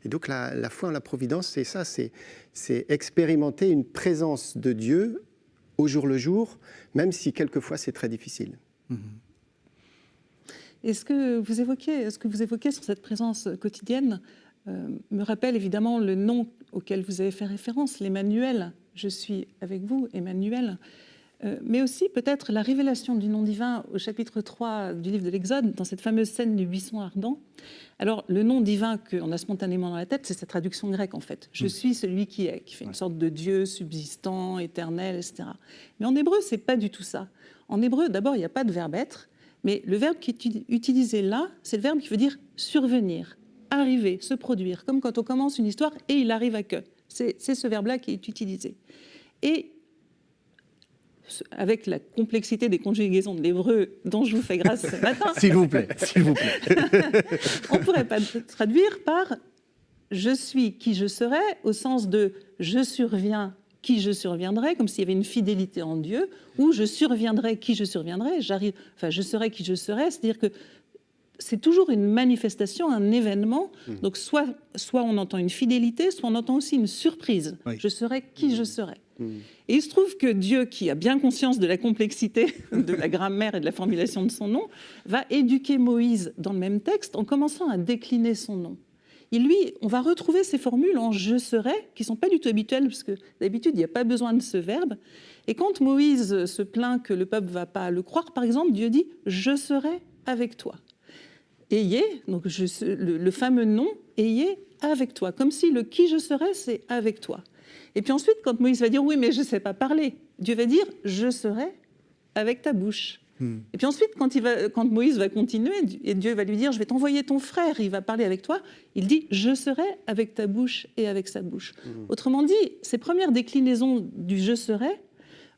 Et donc, la foi en la providence, c'est ça, c'est expérimenter une présence de Dieu au jour le jour, même si quelquefois c'est très difficile. Mmh. Et ce que vous évoquez sur cette présence quotidienne, me rappelle évidemment le nom auquel vous avez fait référence, l'Emmanuel. Je suis avec vous, Emmanuel. Mais aussi peut-être la révélation du nom divin au chapitre 3 du livre de l'Exode, dans cette fameuse scène du buisson ardent. Alors, le nom divin qu'on a spontanément dans la tête, c'est sa traduction grecque, en fait. Je suis celui qui est, qui fait une sorte de Dieu subsistant, éternel, etc. Mais en hébreu, c'est pas du tout ça. En hébreu, d'abord, il n'y a pas de verbe être, mais le verbe qui est utilisé là, c'est le verbe qui veut dire survenir, arriver, se produire, comme quand on commence une histoire et il arrive à que. C'est ce verbe-là qui est utilisé. Et avec la complexité des conjugaisons de l'hébreu dont je vous fais grâce ce matin. S'il vous plaît, s'il vous plaît. On ne pourrait pas traduire par « je suis qui je serai » au sens de « je surviens qui je surviendrai », comme s'il y avait une fidélité en Dieu, ou « je surviendrai qui je surviendrai », je serai qui je serai, c'est-à-dire que c'est toujours une manifestation, un événement. Donc soit on entend une fidélité, soit on entend aussi une surprise. Oui. Je serai qui je serai. Et il se trouve que Dieu, qui a bien conscience de la complexité de la grammaire et de la formulation de son nom, va éduquer Moïse dans le même texte en commençant à décliner son nom. Et lui, on va retrouver ces formules en « je serai » qui ne sont pas du tout habituelles, parce que d'habitude, il n'y a pas besoin de ce verbe. Et quand Moïse se plaint que le peuple ne va pas le croire, par exemple, Dieu dit « je serai avec toi ». Ayez, donc le fameux nom, ayez avec toi, comme si le qui je serai, c'est avec toi. Et puis ensuite, quand Moïse va dire oui, mais je ne sais pas parler, Dieu va dire je serai avec ta bouche. Et puis ensuite, quand Moïse va continuer, et Dieu va lui dire je vais t'envoyer ton frère, il va parler avec toi, il dit je serai avec ta bouche et avec sa bouche. Autrement dit, ces premières déclinaisons du je serai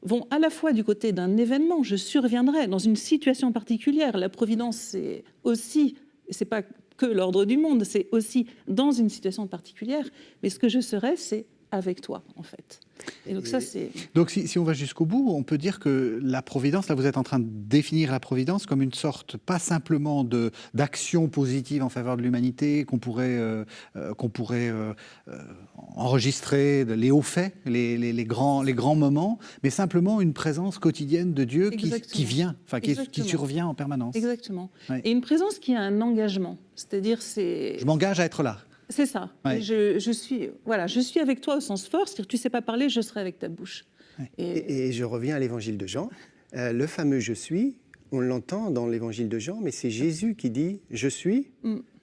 vont à la fois du côté d'un événement, je surviendrai dans une situation particulière. La providence, c'est aussi, c'est pas que l'ordre du monde, c'est aussi dans une situation particulière, mais ce que je serai, c'est avec toi, en fait. Et donc ça, c'est... Donc si on va jusqu'au bout, on peut dire que la providence, là vous êtes en train de définir la providence comme une sorte, pas simplement d'action positive en faveur de l'humanité, qu'on pourrait enregistrer, les hauts faits, les grands moments, mais simplement une présence quotidienne de Dieu qui vient, enfin qui survient en permanence. Exactement. Ouais. Et une présence qui a un engagement, c'est-à-dire c'est... Je m'engage à être là. C'est ça. Ouais. Je suis avec toi au sens fort, c'est-à-dire tu ne sais pas parler, je serai avec ta bouche. Ouais. Et je reviens à l'évangile de Jean. Le fameux « je suis », on l'entend dans l'évangile de Jean, mais c'est Jésus qui dit « je suis »,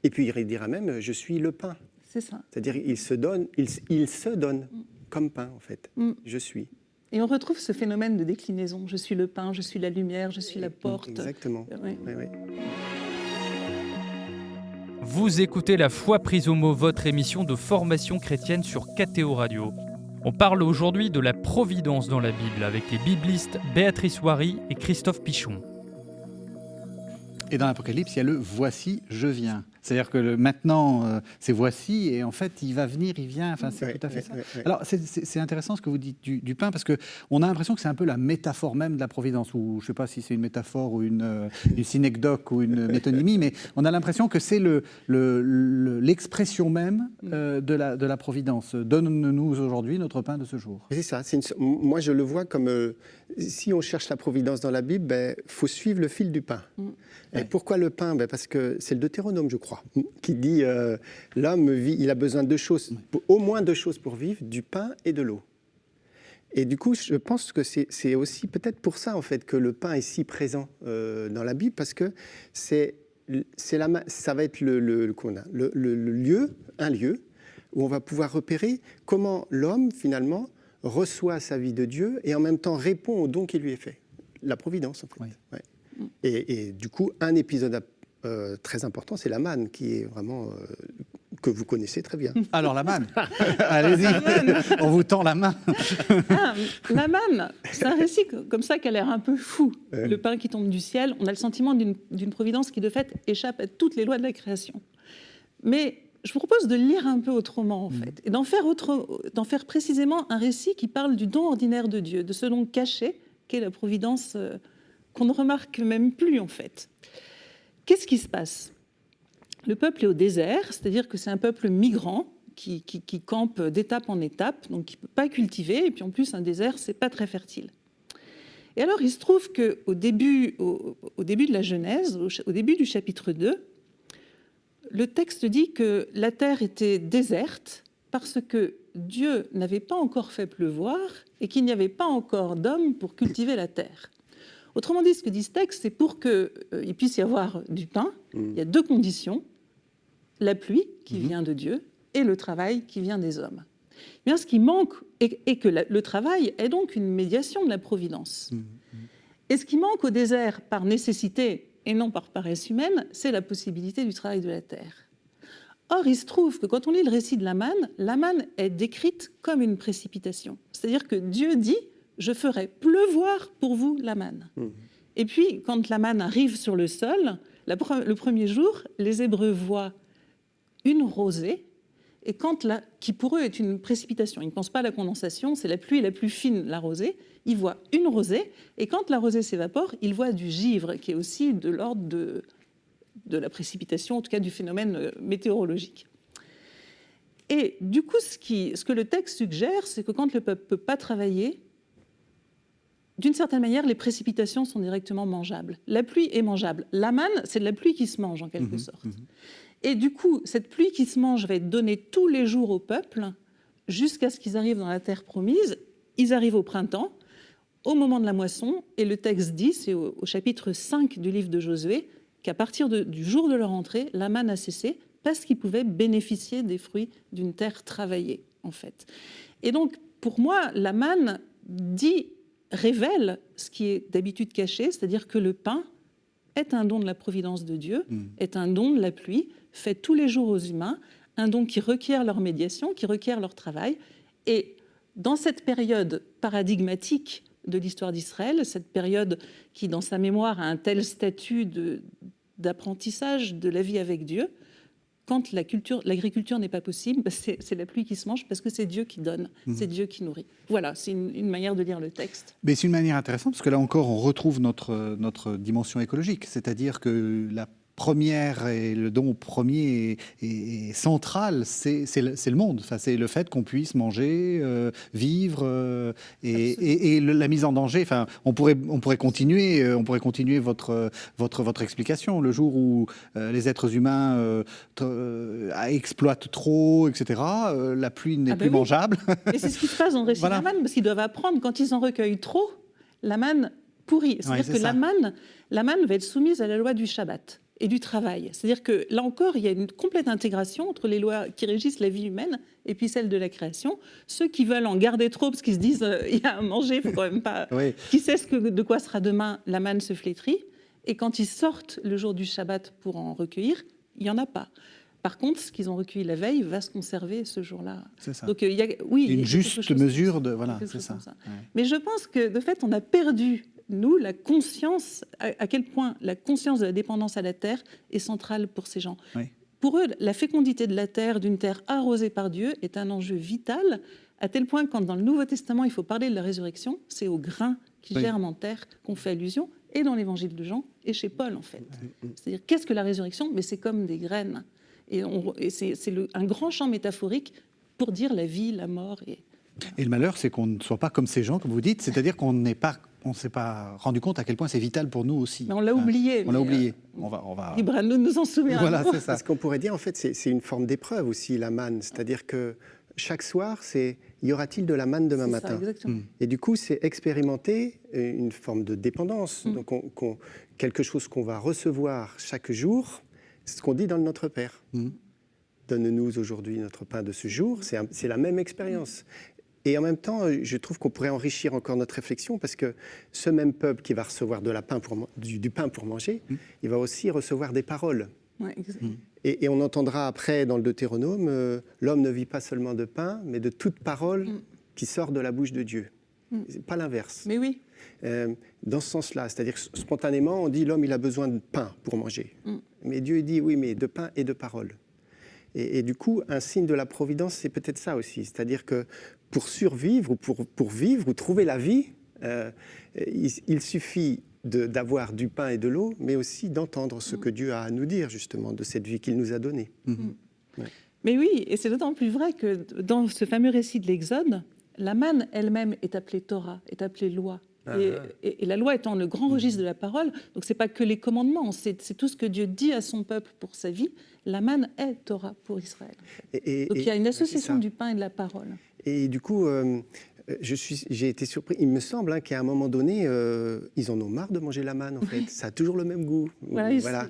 et puis il dira même « je suis le pain ». C'est ça. C'est-à-dire il se donne comme pain, en fait. Je suis. Et on retrouve ce phénomène de déclinaison. Je suis le pain, je suis la lumière, je suis la porte. Exactement. Oui. Vous écoutez La Foi prise au mot, votre émission de formation chrétienne sur KTO Radio. On parle aujourd'hui de la providence dans la Bible avec les biblistes Béatrice Wary et Christophe Pichon. Et dans l'Apocalypse, il y a le « voici, je viens ». C'est-à-dire que maintenant, c'est « voici » et en fait, il va venir, il vient, enfin, c'est tout à fait ça. Alors, c'est intéressant ce que vous dites du pain, parce qu'on a l'impression que c'est un peu la métaphore même de la providence, ou je ne sais pas si c'est une métaphore ou une synecdoque ou une métonymie, mais on a l'impression que c'est l'expression même de la providence. Donne-nous aujourd'hui notre pain de ce jour. C'est ça. Moi, je le vois comme si on cherche la providence dans la Bible, faut suivre le fil du pain. Et pourquoi le pain ? Parce que c'est le Deutéronome, je crois, qui dit l'homme vit, il a besoin de deux choses, au moins deux choses pour vivre, du pain et de l'eau. Et du coup, je pense que c'est aussi peut-être pour ça en fait que le pain est si présent dans la Bible, parce que ça va être un lieu où on va pouvoir repérer comment l'homme finalement reçoit sa vie de Dieu et en même temps répond au don qui lui est fait. La providence en fait. Ouais. Et du coup, un épisode très important, c'est la manne, qui est vraiment que vous connaissez très bien. Alors la manne, allez-y, on vous tend la main. La manne, c'est un récit comme ça qui a l'air un peu fou. Le pain qui tombe du ciel, on a le sentiment d'une providence qui de fait échappe à toutes les lois de la création. Mais je vous propose de lire un peu autrement en fait, et d'en faire précisément un récit qui parle du don ordinaire de Dieu, de ce don caché qu'est la providence qu'on ne remarque même plus en fait. Qu'est-ce qui se passe ? Le peuple est au désert, c'est-à-dire que c'est un peuple migrant qui campe d'étape en étape, donc qui ne peut pas cultiver, et puis en plus un désert, c'est pas très fertile. Et alors il se trouve qu'au début de la Genèse, au début du chapitre 2, le texte dit que la terre était déserte parce que Dieu n'avait pas encore fait pleuvoir et qu'il n'y avait pas encore d'homme pour cultiver la terre. Autrement dit, ce que dit ce texte, c'est pour qu'il puisse y avoir du pain, il y a deux conditions, la pluie qui vient de Dieu et le travail qui vient des hommes. Bien, ce qui manque, et que le travail est donc une médiation de la providence. Et ce qui manque au désert par nécessité et non par paresse humaine, c'est la possibilité du travail de la terre. Or, il se trouve que quand on lit le récit de la manne est décrite comme une précipitation. C'est-à-dire que Dieu dit « je ferai pleuvoir pour vous la manne ». Et puis, quand la manne arrive sur le sol, le premier jour, les Hébreux voient une rosée, et qui pour eux est une précipitation. Ils ne pensent pas à la condensation, c'est la pluie la plus fine, la rosée. Ils voient une rosée, et quand la rosée s'évapore, ils voient du givre, qui est aussi de l'ordre de la précipitation, en tout cas du phénomène météorologique. Et du coup, ce que le texte suggère, c'est que quand le peuple ne peut pas travailler, d'une certaine manière, les précipitations sont directement mangeables. La pluie est mangeable. La manne, c'est de la pluie qui se mange, en quelque sorte. Et du coup, cette pluie qui se mange va être donnée tous les jours au peuple, jusqu'à ce qu'ils arrivent dans la terre promise. Ils arrivent au printemps, au moment de la moisson, et le texte dit, c'est au chapitre 5 du livre de Josué, qu'à partir du jour de leur entrée, la manne a cessé, parce qu'ils pouvaient bénéficier des fruits d'une terre travaillée, en fait. Et donc, pour moi, la manne révèle ce qui est d'habitude caché, c'est-à-dire que le pain est un don de la providence de Dieu, est un don de la pluie, fait tous les jours aux humains, un don qui requiert leur médiation, qui requiert leur travail. Et dans cette période paradigmatique de l'histoire d'Israël, cette période qui, dans sa mémoire, a un tel statut d'apprentissage de la vie avec Dieu, quand l'agriculture n'est pas possible, c'est la pluie qui se mange parce que c'est Dieu qui donne, c'est Dieu qui nourrit. Voilà, c'est une manière de lire le texte. Mais c'est une manière intéressante parce que là encore, on retrouve notre dimension écologique, c'est-à-dire que la première et le don premier et central, c'est le monde. Enfin, c'est le fait qu'on puisse manger, vivre et la mise en danger. Enfin, on pourrait continuer votre explication. Le jour où les êtres humains exploitent trop, etc., la pluie n'est plus mangeable. Et c'est ce qui se passe dans le récit de la manne, parce qu'ils doivent apprendre, quand ils en recueillent trop, la manne pourrit. C'est-à-dire que la manne va être soumise à la loi du Shabbat et du travail. C'est-à-dire que là encore, il y a une complète intégration entre les lois qui régissent la vie humaine et puis celles de la création. Ceux qui veulent en garder trop parce qu'ils se disent il y a à manger, il ne faut quand même pas... Qui sait de quoi sera demain, la manne se flétrit. Et quand ils sortent le jour du Shabbat pour en recueillir, il n'y en a pas. Par contre, ce qu'ils ont recueilli la veille va se conserver ce jour-là. C'est ça. Donc, une juste mesure de... Voilà, c'est ça. Ouais. Mais je pense que, de fait, on a perdu... nous, la conscience, à quel point la conscience de la dépendance à la terre est centrale pour ces gens. Oui. Pour eux, la fécondité de la terre, d'une terre arrosée par Dieu, est un enjeu vital, à tel point que quand dans le Nouveau Testament, il faut parler de la résurrection, c'est au grain qui germe en terre qu'on fait allusion, et dans l'Évangile de Jean, et chez Paul, en fait. C'est-à-dire, qu'est-ce que la résurrection ? Mais c'est comme des graines. Et c'est un grand champ métaphorique pour dire la vie, la mort. Et le malheur, c'est qu'on ne soit pas comme ces gens, comme vous dites, c'est-à-dire qu'on ne s'est pas rendu compte à quel point c'est vital pour nous aussi. Mais on l'a oublié. On l'a oublié. On va... Libre à nous de nous en souvenir. Voilà, c'est ça. Ce qu'on pourrait dire, en fait, c'est une forme d'épreuve aussi, la manne. C'est-à-dire que chaque soir, y aura-t-il de la manne demain matin ? Exactement. Et du coup, c'est expérimenter une forme de dépendance. Donc, quelque chose qu'on va recevoir chaque jour, c'est ce qu'on dit dans le Notre Père. Donne-nous aujourd'hui notre pain de ce jour. C'est la même expérience. Et en même temps, je trouve qu'on pourrait enrichir encore notre réflexion parce que ce même peuple qui va recevoir du pain pour manger, il va aussi recevoir des paroles. Ouais, exactement. Et on entendra après dans le Deutéronome, l'homme ne vit pas seulement de pain, mais de toute parole qui sort de la bouche de Dieu. C'est pas l'inverse. Mais oui. Dans ce sens-là, c'est-à-dire que spontanément, on dit l'homme il a besoin de pain pour manger. Mais Dieu dit oui, mais de pain et de parole. Et du coup, un signe de la providence, c'est peut-être ça aussi. C'est-à-dire que pour survivre ou pour vivre ou trouver la vie, il suffit d'avoir du pain et de l'eau, mais aussi d'entendre ce que Dieu a à nous dire, justement, de cette vie qu'il nous a donnée. Ouais. Mais oui, et c'est d'autant plus vrai que dans ce fameux récit de l'Exode, la manne elle-même est appelée Torah, est appelée loi. Et la loi étant le grand registre de la parole, donc ce n'est pas que les commandements, c'est tout ce que Dieu dit à son peuple pour sa vie. La manne est Torah pour Israël. En fait. Donc il y a une association du pain et de la parole. Et du coup, j'ai été surpris. Il me semble qu'à un moment donné, ils en ont marre de manger la manne, en fait. Ça a toujours le même goût. Voilà.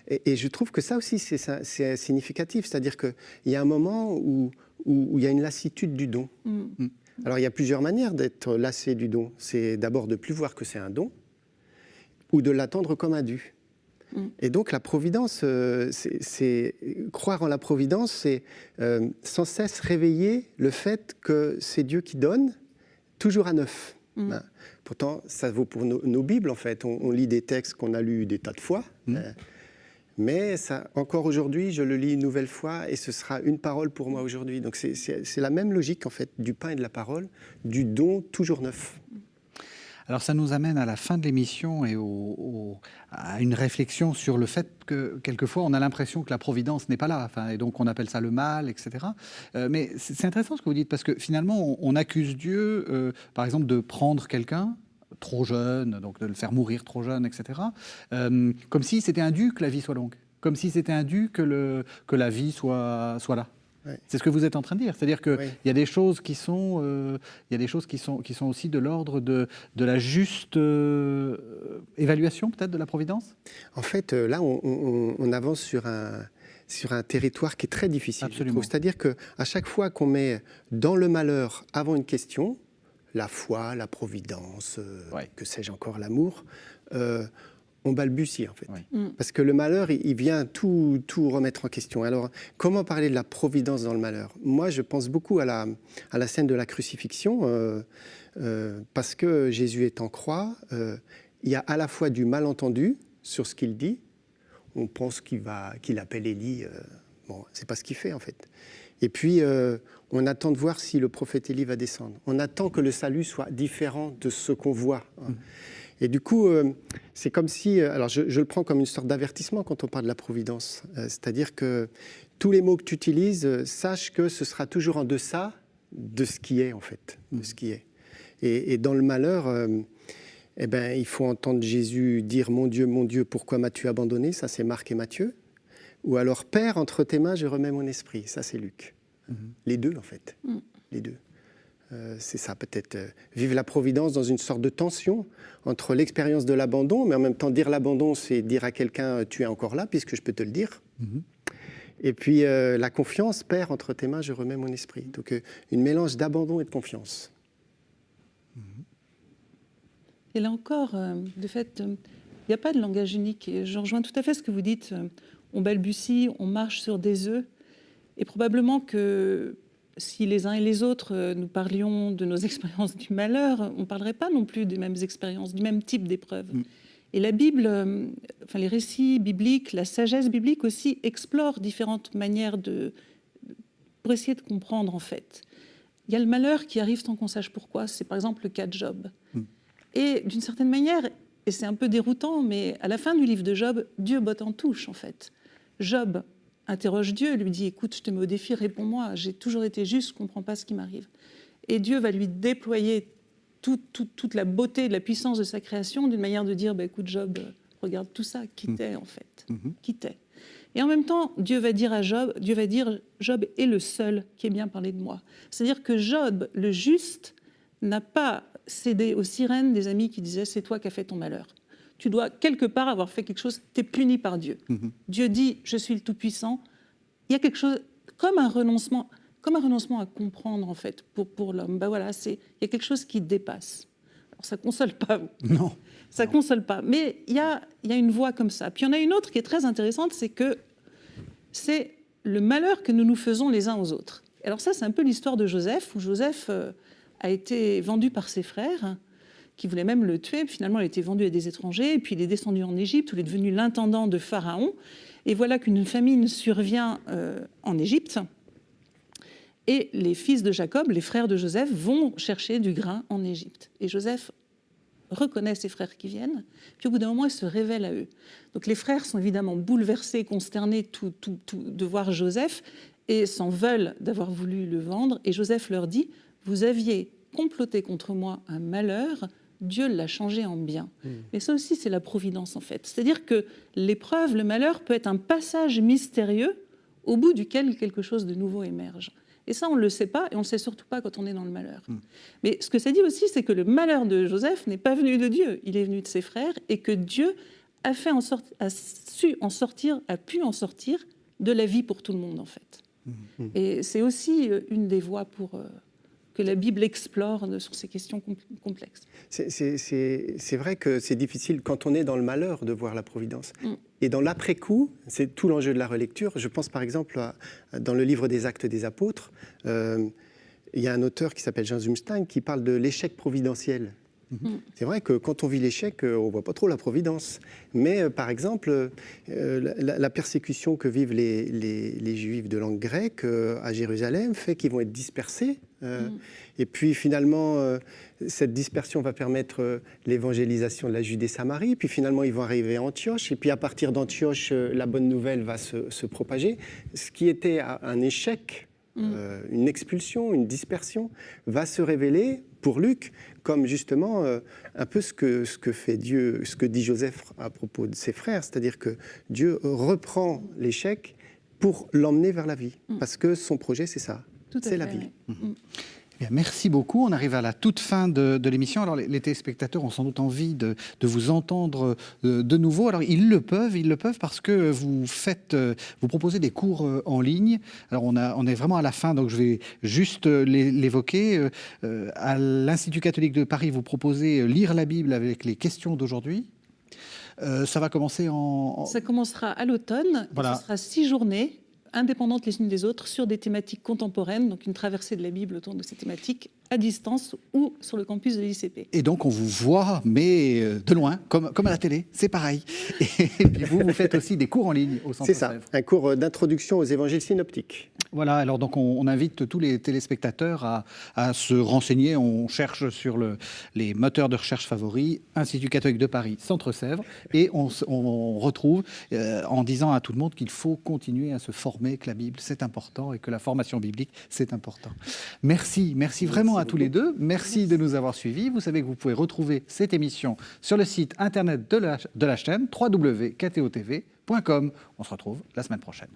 Et je trouve que ça aussi, c'est significatif. C'est-à-dire qu'il y a un moment où il y a une lassitude du don. Alors, il y a plusieurs manières d'être lassé du don. C'est d'abord de ne plus voir que c'est un don, ou de l'attendre comme un dû. Et donc, la providence, croire en la providence, c'est sans cesse réveiller le fait que c'est Dieu qui donne, toujours à neuf. Pourtant, ça vaut pour nos Bibles, en fait. On lit des textes qu'on a lus des tas de fois. Mais ça, encore aujourd'hui, je le lis une nouvelle fois et ce sera une parole pour moi aujourd'hui. Donc c'est la même logique, en fait, du pain et de la parole, du don toujours neuf. Alors ça nous amène à la fin de l'émission et à une réflexion sur le fait que quelquefois on a l'impression que la providence n'est pas là, et donc on appelle ça le mal, etc. Mais c'est intéressant ce que vous dites, parce que finalement on accuse Dieu, par exemple, de prendre quelqu'un trop jeune, donc de le faire mourir trop jeune, etc. Comme si c'était un dû que la vie soit longue, comme si c'était un dû que la vie soit là. Ouais. C'est ce que vous êtes en train de dire, c'est-à-dire qu'il y a des choses qui sont, qui sont aussi de l'ordre de la juste évaluation peut-être de la providence. En fait, là, on avance sur un territoire qui est très difficile. Absolument. C'est-à-dire qu'à chaque fois qu'on met dans le malheur avant une question, la foi, la providence, que sais-je encore, l'amour, on balbutie en fait. Parce que le malheur, il vient tout remettre en question. Alors, comment parler de la providence dans le malheur ? Moi, je pense beaucoup à la scène de la crucifixion, parce que Jésus est en croix, il y a à la fois du malentendu sur ce qu'il dit. On pense qu'il appelle Élie. Bon, c'est pas ce qu'il fait en fait. Et puis, on attend de voir si le prophète Élie va descendre. On attend que le salut soit différent de ce qu'on voit. Et du coup, c'est comme si... alors, je le prends comme une sorte d'avertissement quand on parle de la providence. C'est-à-dire que tous les mots que tu utilises, sache que ce sera toujours en deçà de ce qui est, en fait. De ce qui est. Et dans le malheur, il faut entendre Jésus dire « Mon Dieu, pourquoi m'as-tu abandonné ?» Ça, c'est Marc et Matthieu. Ou alors, Père, entre tes mains, je remets mon esprit. Ça, c'est Luc. Les deux, en fait. Les deux. C'est ça, peut-être. Vivre la providence dans une sorte de tension entre l'expérience de l'abandon, mais en même temps, dire l'abandon, c'est dire à quelqu'un « Tu es encore là, puisque je peux te le dire. » Et puis, la confiance, Père, entre tes mains, je remets mon esprit. Donc, une mélange d'abandon et de confiance. Et là encore, de fait, il n'y a pas de langage unique. Et je rejoins tout à fait ce que vous dites. On balbutie, on marche sur des œufs. Et probablement que si les uns et les autres, nous parlions de nos expériences du malheur, on ne parlerait pas non plus des mêmes expériences, du même type d'épreuves. Et la Bible, les récits bibliques, la sagesse biblique aussi, explorent différentes manières pour essayer de comprendre, en fait. Il y a le malheur qui arrive sans qu'on sache pourquoi. C'est par exemple le cas de Job. Et d'une certaine manière, et c'est un peu déroutant, mais à la fin du livre de Job, Dieu botte en touche, en fait. Job interroge Dieu, lui dit « Écoute, je te mets au défi, réponds-moi, j'ai toujours été juste, je ne comprends pas ce qui m'arrive. » Et Dieu va lui déployer toute la beauté, la puissance de sa création d'une manière de dire « Écoute, Job, regarde tout ça, qui t'es, en fait, qui t'es. » Et en même temps, Dieu va dire « Job est le seul qui ait bien parlé de moi. » C'est-à-dire que Job, le juste, n'a pas cédé aux sirènes des amis qui disaient « C'est toi qui as fait ton malheur. » Tu dois quelque part avoir fait quelque chose, tu es puni par Dieu. Dieu dit, je suis le Tout-Puissant. Il y a quelque chose, comme un renoncement à comprendre, en fait, pour l'homme. Il y a quelque chose qui dépasse. Alors, ça ne console pas. Non. Ça ne console pas. Mais il y a une voie comme ça. Puis il y en a une autre qui est très intéressante, c'est que c'est le malheur que nous nous faisons les uns aux autres. Alors ça, c'est un peu l'histoire de Joseph, où Joseph a été vendu par ses frères, qui voulait même le tuer. Finalement, il a été vendu à des étrangers, et puis il est descendu en Égypte, où il est devenu l'intendant de Pharaon. Et voilà qu'une famine survient en Égypte. Et les fils de Jacob, les frères de Joseph, vont chercher du grain en Égypte. Et Joseph reconnaît ses frères qui viennent, puis au bout d'un moment, il se révèle à eux. Donc les frères sont évidemment bouleversés, consternés de voir Joseph, et s'en veulent d'avoir voulu le vendre. Et Joseph leur dit, vous aviez comploté contre moi un malheur, Dieu l'a changé en bien. Et ça aussi, c'est la providence, en fait. C'est-à-dire que l'épreuve, le malheur, peut être un passage mystérieux au bout duquel quelque chose de nouveau émerge. Et ça, on ne le sait pas, et on ne le sait surtout pas quand on est dans le malheur. Mais ce que ça dit aussi, c'est que le malheur de Joseph n'est pas venu de Dieu, il est venu de ses frères, et que Dieu a pu en sortir de la vie pour tout le monde, en fait. Et c'est aussi une des voies pour que la Bible explore sur ces questions complexes. C'est vrai que c'est difficile quand on est dans le malheur de voir la providence. Et dans l'après-coup, c'est tout l'enjeu de la relecture. Je pense par exemple dans le livre des Actes des Apôtres, il y a un auteur qui s'appelle Jean Zumstein qui parle de l'échec providentiel. C'est vrai que quand on vit l'échec, on ne voit pas trop la providence. Mais par exemple, la persécution que vivent les Juifs de langue grecque à Jérusalem fait qu'ils vont être dispersés. Et puis finalement, cette dispersion va permettre l'évangélisation de la Judée-Samarie. Puis finalement, ils vont arriver à Antioche. Et puis à partir d'Antioche, la bonne nouvelle va se propager. Ce qui était un échec, une expulsion, une dispersion, va se révéler pour Luc comme justement un peu ce que fait Dieu, ce que dit Joseph à propos de ses frères, c'est-à-dire que Dieu reprend l'échec pour l'emmener vers la vie, parce que son projet c'est ça, c'est la vie. Bien, merci beaucoup. On arrive à la toute fin de l'émission. Alors, les téléspectateurs ont sans doute envie de vous entendre de nouveau. Alors, ils le peuvent parce que vous proposez des cours en ligne. Alors, on est vraiment à la fin, donc je vais juste l'évoquer. À l'Institut catholique de Paris, vous proposez Lire la Bible avec les questions d'aujourd'hui. Ça va commencer Ça commencera à l'automne. Voilà. Ce sera 6 journées indépendantes les unes des autres, sur des thématiques contemporaines, donc une traversée de la Bible autour de ces thématiques, à distance ou sur le campus de l'ICP. Et donc on vous voit, mais de loin, comme à la télé, c'est pareil. Et puis vous faites aussi des cours en ligne au Centre Sèvres. C'est ça, un cours d'introduction aux évangiles synoptiques. Voilà, alors donc on invite tous les téléspectateurs à se renseigner. On cherche sur les moteurs de recherche favoris, Institut catholique de Paris, Centre Sèvres, et on retrouve en disant à tout le monde qu'il faut continuer à se former, que la Bible c'est important et que la formation biblique c'est important. Merci vraiment à tous les deux. Merci de nous avoir suivis. Vous savez que vous pouvez retrouver cette émission sur le site internet de la chaîne www.ktotv.com. On se retrouve la semaine prochaine.